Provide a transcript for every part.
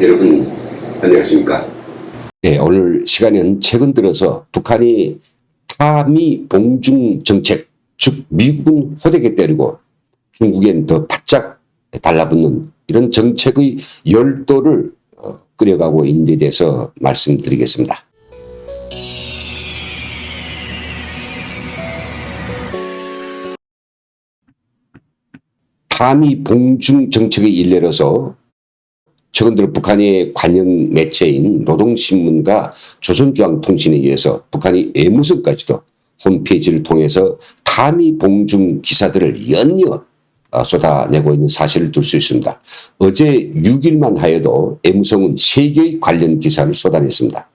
여러분 안녕하십니까? 네, 오늘 시간은 최근 들어서 북한이 타미 봉중 정책, 즉 미국은 호되게 때리고 중국엔 더 바짝 달라붙는 이런 정책의 열도를 끌어가고 있는 데 대해서 말씀드리겠습니다. 타미 봉중 정책의 일례로서 최근 들어 북한의 관영 매체인 노동신문과 조선중앙통신에 의해서 북한이 외무성까지도 홈페이지를 통해서 타미 봉중 기사들을 연이어 쏟아내고 있는 사실을 들 수 있습니다. 어제 6일만 하여도 외무성은 3개의 관련 기사를 쏟아냈습니다.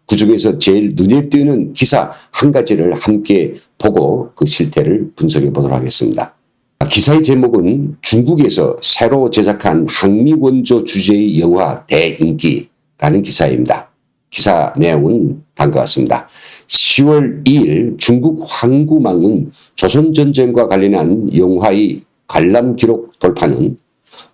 그중에서 제일 눈에 띄는 기사 한 가지를 함께 보고 그 실태를 분석해 보도록 하겠습니다. 기사의 제목은 중국에서 새로 제작한 항미원조 주제의 영화 대인기라는 기사입니다. 기사 내용은 다음과 같습니다. 10월 2일 중국 황구망은 조선전쟁과 관련한 영화의 관람 기록 돌파는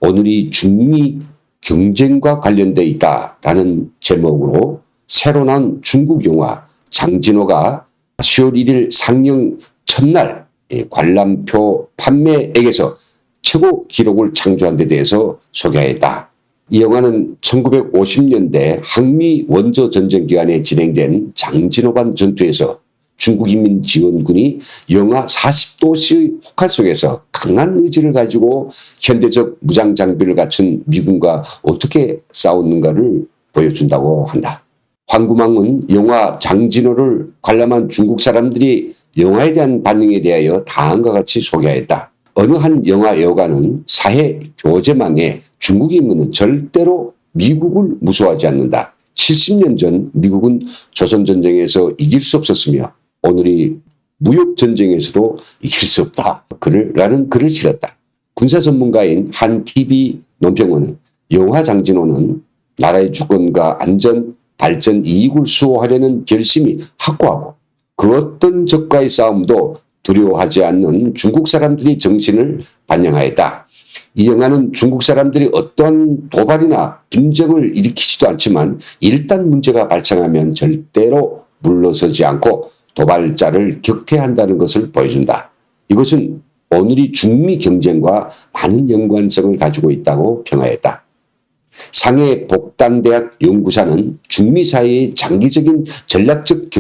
오늘이 중미 경쟁과 관련되어 있다라는 제목으로 새로 나온 중국 영화 장진호가 10월 1일 상영 첫날 관람표 판매액에서 최고 기록을 창조한 데 대해서 소개했다. 이 영화는 1950년대 항미 원조 전쟁 기간에 진행된 장진호관 전투에서 중국인민지원군이 영하 40도씨의 혹한 속에서 강한 의지를 가지고 현대적 무장 장비를 갖춘 미군과 어떻게 싸웠는가를 보여준다고 한다. 황구망은 영화 장진호를 관람한 중국 사람들이 영화에 대한 반응에 대하여 다음과 같이 소개하였다. 어느 한 영화 여가는 사회 교재망에 중국인은 절대로 미국을 무서워하지 않는다. 70년 전 미국은 조선전쟁에서 이길 수 없었으며 오늘이 무역전쟁에서도 이길 수 없다. 라는 글을 실었다. 군사전문가인 한 TV 논평원은 영화 장진호는 나라의 주권과 안전, 발전 이익을 수호하려는 결심이 확고하고 그 어떤 적과의 싸움도 두려워하지 않는 중국 사람들의 정신을 반영하였다. 이 영화는 중국 사람들이 어떤 도발이나 분쟁을 일으키지도 않지만 일단 문제가 발생하면 절대로 물러서지 않고 도발자를 격퇴한다는 것을 보여준다. 이것은 오늘의 중미 경쟁과 많은 연관성을 가지고 있다고 평하였다. 상해 복단대학 연구사는 중미 사이의 장기적인 전략적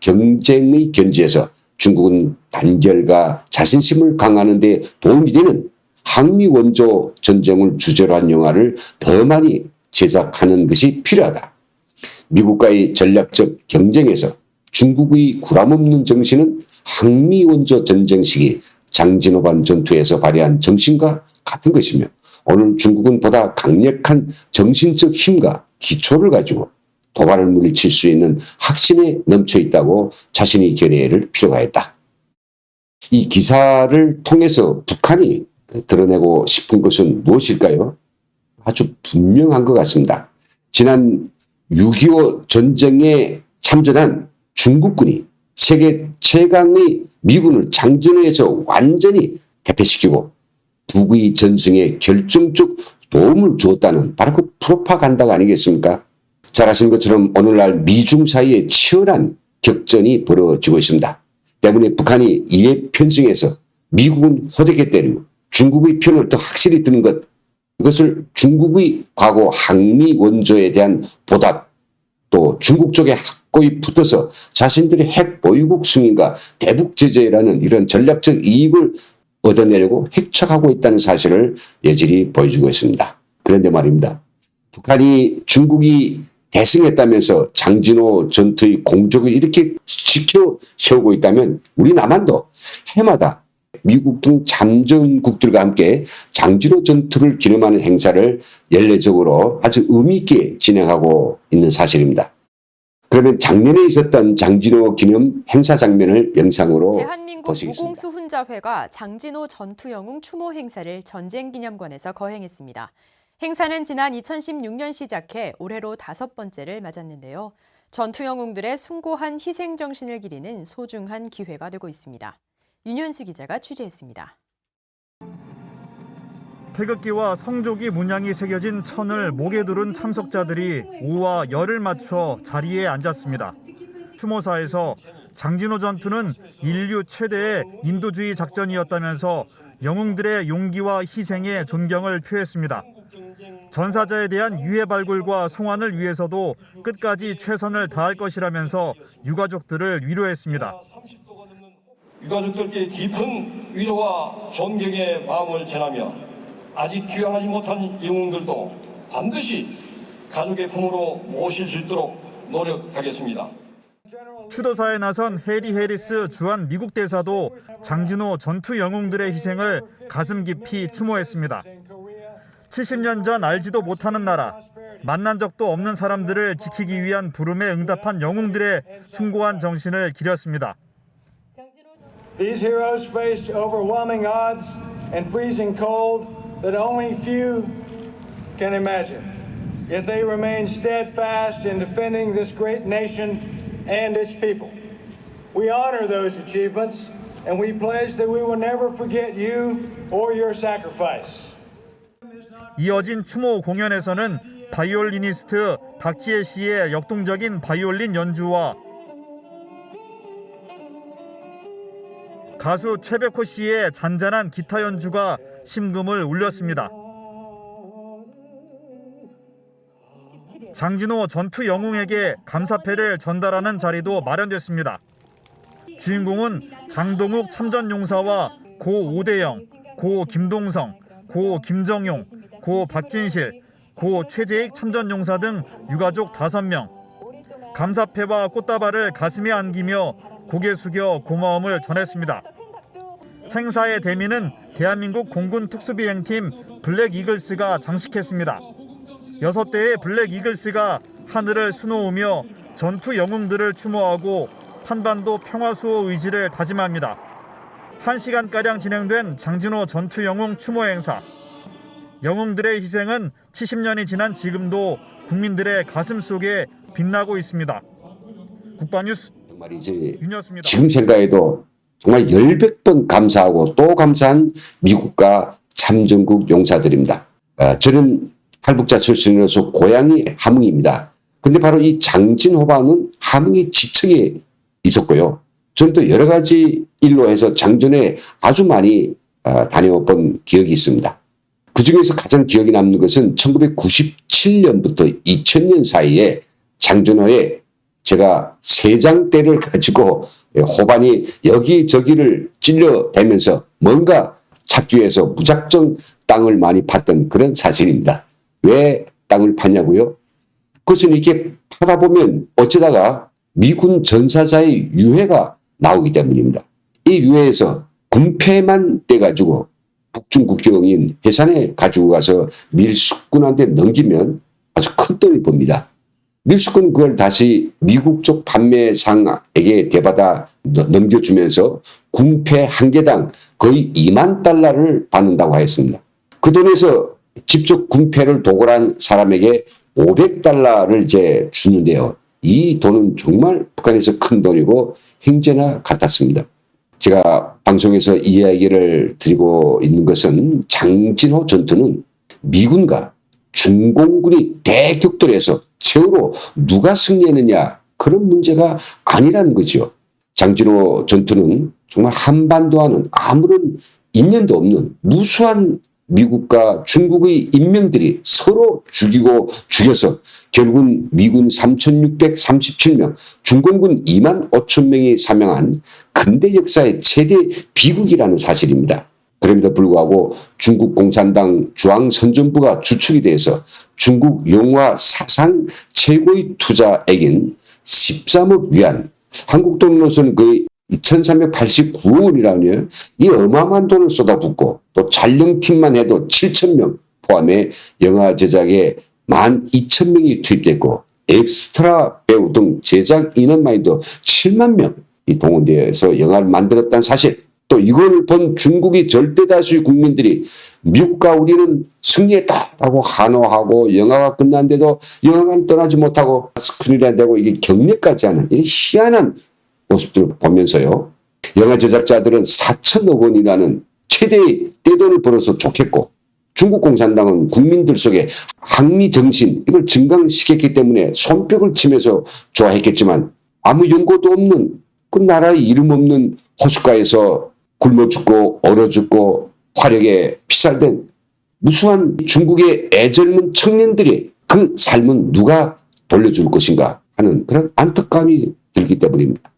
경쟁의 견지에서 중국은 단결과 자신심을 강화하는 데 도움이 되는 항미 원조 전쟁을 주제로 한 영화를 더 많이 제작하는 것이 필요하다. 미국과의 전략적 경쟁에서 중국의 구람없는 정신은 항미 원조 전쟁 시기 장진호관 전투에서 발휘한 정신과 같은 것이며 오늘 중국은 보다 강력한 정신적 힘과 기초를 가지고 도발을 물리칠 수 있는 확신에 넘쳐 있다고 자신이 결의할 필요가 있다. 이 기사를 통해서 북한이 드러내고 싶은 것은 무엇일까요? 아주 분명한 것 같습니다. 지난 6.25 전쟁에 참전한 중국군이 세계 최강의 미군을 장진호에서 완전히 대패시키고 북의 전승에 결정적 도움을 주었다는 바로 그 프로파간다가 아니겠습니까? 잘 아시는 것처럼 오늘날 미중 사이에 치열한 격전이 벌어지고 있습니다. 때문에 북한이 이에 편승해서 미국은 호되게 때리고 중국의 편을 더 확실히 드는 것, 이것을 중국의 과거 항미 원조에 대한 보답, 또 중국 쪽에 확고히 붙어서 자신들의 핵 보유국 승인과 대북 제재라는 이런 전략적 이익을 얻어내려고 획책하고 있다는 사실을 여실히 보여주고 있습니다. 그런데 말입니다. 북한이 중국이 대승했다면서 장진호 전투의 공적을 이렇게 지켜 세우고 있다면 우리 남한도 해마다 미국 등 참전국들과 함께 장진호 전투를 기념하는 행사를 연례적으로 아주 의미 있게 진행하고 있는 사실입니다. 그러면 작년에 있었던 장진호 기념 행사 장면을 영상으로 대한민국 보시겠습니다. 무공수훈자회가 장진호 전투영웅 추모 행사를 전쟁기념관에서 거행했습니다. 행사는 지난 2016년 시작해 올해로 5번째를 맞았는데요. 전투영웅들의 숭고한 희생정신을 기리는 소중한 기회가 되고 있습니다. 윤현수 기자가 취재했습니다. 태극기와 성조기 문양이 새겨진 천을 목에 두른 참석자들이 오와 열을 맞춰 자리에 앉았습니다. 추모사에서 장진호 전투는 인류 최대의 인도주의 작전이었다면서 영웅들의 용기와 희생에 존경을 표했습니다. 전사자에 대한 유해 발굴과 송환을 위해서도 끝까지 최선을 다할 것이라면서 유가족들을 위로했습니다. 유가족들께 깊은 위로와 존경의 마음을 전하며 아직 귀환하지 못한 영웅들도 반드시 가족의 품으로 모실 수 있도록 노력하겠습니다. 추도사에 나선 해리 해리스 주한 미국 대사도 장진호 전투 영웅들의 희생을 가슴 깊이 추모했습니다. 70년 전 알지도 못하는 나라, 만난 적도 없는 사람들을 지키기 위한 부름에 응답한 영웅들의 숭고한 정신을 기렸습니다. These heroes faced overwhelming odds and freezing cold that only few can imagine. Yet they remained steadfast in defending this great nation and its people. We honor those achievements and we pledge that we will never forget you or your sacrifice. 이어진 추모 공연에서는 바이올리니스트 박지혜 씨의 역동적인 바이올린 연주와 가수 최백호 씨의 잔잔한 기타 연주가 심금을 울렸습니다. 장진호 전투 영웅에게 감사패를 전달하는 자리도 마련됐습니다. 주인공은 장동욱 참전용사와 고 오대영, 고 김동성, 고 김정용, 고 박진실, 고 최재익 참전용사 등 유가족 5명. 감사패와 꽃다발을 가슴에 안기며 고개 숙여 고마움을 전했습니다. 행사의 대미는 대한민국 공군 특수비행팀 블랙 이글스가 장식했습니다. 6대의 블랙 이글스가 하늘을 수놓으며 전투 영웅들을 추모하고 한반도 평화수호 의지를 다짐합니다. 1시간가량 진행된 장진호 전투 영웅 추모 행사. 영웅들의 희생은 70년이 지난 지금도 국민들의 가슴 속에 빛나고 있습니다. 국방뉴스 말이지. 윤이었습니다. 지금 생각해도 정말 열백 번 감사하고 또 감사한 미국과 참전국 용사들입니다. 저는 탈북자 출신으로서 고향이 함흥입니다. 근데 바로 이 장진호반은 함흥의 지척에 있었고요. 저는 또 여러 가지 일로 해서 장전에 아주 많이 다녀본 기억이 있습니다. 그중에서 가장 기억에 남는 것은 1997년부터 2000년 사이에 장진호에 제가 3장대를 가지고 호반이 여기저기를 찔러대면서 뭔가 찾기 위해서 무작정 땅을 많이 팠던 그런 사실입니다. 왜 땅을 팠냐고요? 그것은 이렇게 파다 보면 어쩌다가 미군 전사자의 유해가 나오기 때문입니다. 이 유해에서 군패만 떼가지고 북중 국경인 해산에 가지고 가서 밀수꾼한테 넘기면 아주 큰 돈을 법니다. 밀수꾼은 그걸 다시 미국 쪽 판매상에게 대받아 넘겨주면서 군패 한 개당 거의 2만 달러를 받는다고 하였습니다. 그 돈에서 직접 군패를 도굴한 사람에게 500달러를 이제 주는데요. 이 돈은 정말 북한에서 큰 돈이고 행제나 같았습니다. 제가 방송에서 이 이야기를 드리고 있는 것은 장진호 전투는 미군과 중공군이 대격돌해서 최후로 누가 승리했느냐 그런 문제가 아니라는 거죠. 장진호 전투는 정말 한반도와는 아무런 인연도 없는 무수한 미국과 중국의 인명들이 서로 죽이고 죽여서 결국은 미군 3,637명, 중공군 2만 5천 명이 사망한 근대 역사의 최대 비극이라는 사실입니다. 그럼에도 불구하고 중국 공산당 중앙선전부가 주축이 돼서 중국 영화 사상 최고의 투자액인 13억 위안, 한국 돈으로서는 거의 2,389원이라네요. 이 어마어마한 돈을 쏟아붓고 또 촬영팀만 해도 7,000명 포함해 영화 제작에 12,000명이 투입됐고 엑스트라 배우 등 제작 인원만도 7만 명이 동원되어서 영화를 만들었다는 사실, 또 이걸 본 중국의 절대 다수의 국민들이 미국과 우리는 승리했다라고 환호하고 영화가 끝났는데도 영화관 떠나지 못하고 스크린이 안 되고 이게 격려까지 하는 이 희한한 모습들을 보면서요. 영화 제작자들은 4천억 원이라는 최대의 떼돈을 벌어서 좋겠고 중국 공산당은 국민들 속에 항미 정신 이걸 증강시켰기 때문에 손뼉을 치면서 좋아했겠지만 아무 연고도 없는 그 나라의 이름 없는 호숫가에서 굶어 죽고 얼어 죽고 화력에 피살된 무수한 중국의 애젊은 청년들이 그 삶은 누가 돌려줄 것인가 하는 그런 안타까움이 들기 때문입니다.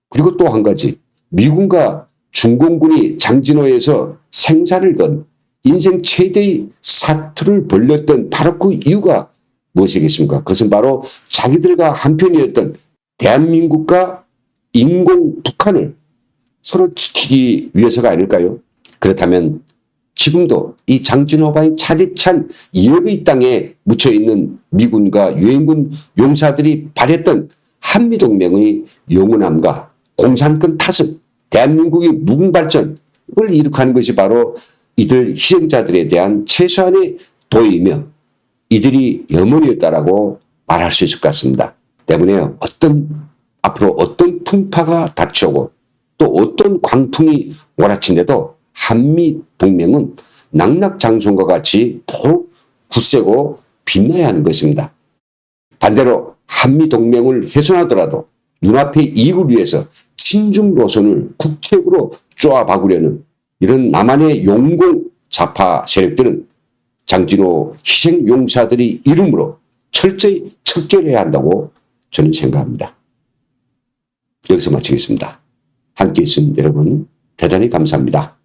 그리고 또 한 가지, 미군과 중공군이 장진호에서 생사를 건 인생 최대의 사투를 벌였던 바로 그 이유가 무엇이겠습니까? 그것은 바로 자기들과 한편이었던 대한민국과 인공 북한을 서로 지키기 위해서가 아닐까요? 그렇다면 지금도 이 장진호방의 차디찬 2억의 땅에 묻혀있는 미군과 유엔군 용사들이 발했던 한미동맹의 영원함과 공산권 타습, 대한민국의 무궁발전, 이걸 이룩하는 것이 바로 이들 희생자들에 대한 최소한의 도의이며 이들이 염원이었다라고 말할 수 있을 것 같습니다. 때문에 앞으로 어떤 풍파가 닥쳐오고 또 어떤 광풍이 몰아친데도 한미동맹은 낙낙장성과 같이 더욱 굳세고 빛나야 하는 것입니다. 반대로 한미동맹을 훼손하더라도 눈앞의 이익을 위해서 친중 노선을 국책으로 쪼아박으려는 이런 남한의 용공 좌파 세력들은 장진호 희생용사들의 이름으로 철저히 척결해야 한다고 저는 생각합니다. 여기서 마치겠습니다. 함께해 주신 여러분 대단히 감사합니다.